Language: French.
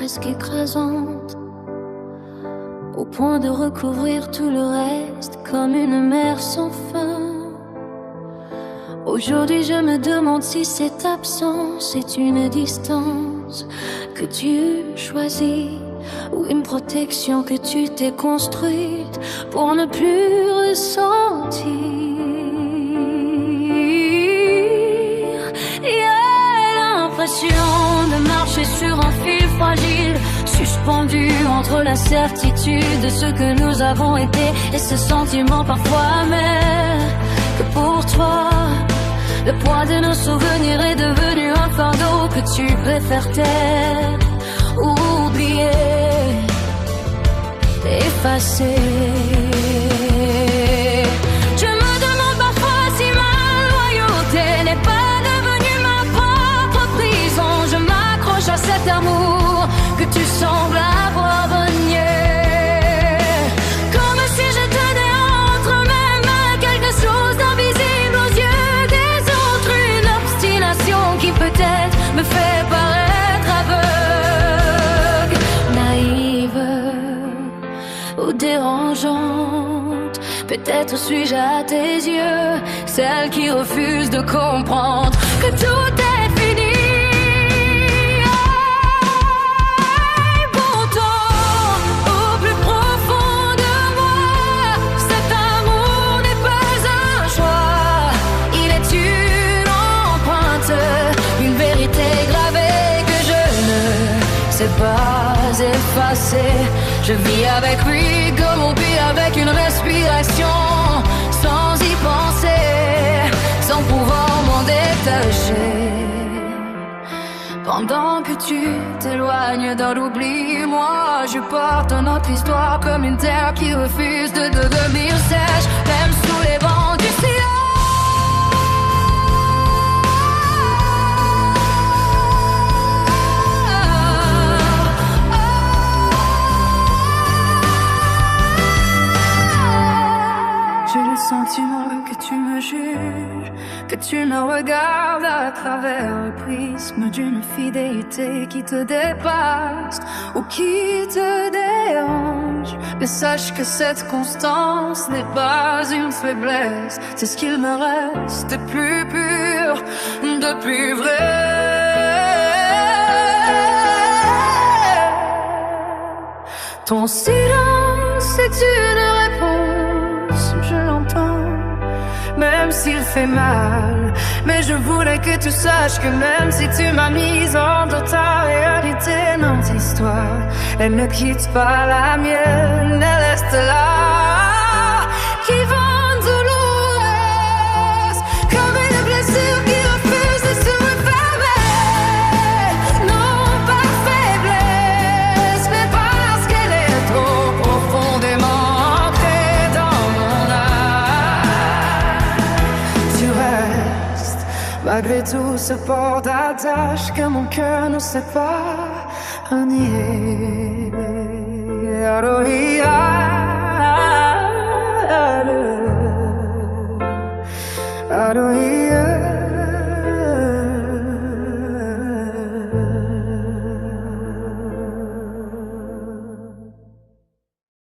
presque écrasante, au point de recouvrir tout le reste comme une mer sans fin. Aujourd'hui je me demande si cette absence est une distance que tu choisis ou une protection que tu t'es construite pour ne plus ressentir. De marcher sur un fil fragile, suspendu entre la certitude de ce que nous avons été et ce sentiment parfois amer que pour toi le poids de nos souvenirs est devenu un fardeau que tu préfères taire, oublier, effacer. Je me demande parfois si ma loyauté n'est pas à cet amour que tu sembles avoir renié. Comme si je tenais entre mes mains quelque chose d'invisible aux yeux des autres, une obstination qui peut-être me fait paraître aveugle, naïve ou dérangeante. Peut-être suis-je à tes yeux celle qui refuse de comprendre que tout est fini. C'est pas effacé. Je vis avec lui comme on vit avec une respiration, sans y penser, sans pouvoir m'en détacher. Pendant que tu t'éloignes dans l'oubli, moi je porte notre histoire comme une terre qui refuse de devenir sèche, même sous les vents du silence. Sentiment que tu me juges, que tu me regardes à travers le prisme d'une fidélité qui te dépasse ou qui te dérange. Mais sache que cette constance n'est pas une faiblesse, c'est ce qu'il me reste de plus pur, de plus vrai. Ton silence est une réponse, je l'entends, même s'il fait mal. Mais je voulais que tu saches que même si tu m'as mise en doute, ta réalité, notre histoire, elle ne quitte pas la mienne, elle reste là, qui vend douloureuse, comme une blessure qui refuse de se refermer. Non par faiblesse, mais parce qu'elle est trop profondément ancrée dans mon âme. Tu restes, malgré tout ce port d'attache que mon cœur ne sait pas renier. Adoria,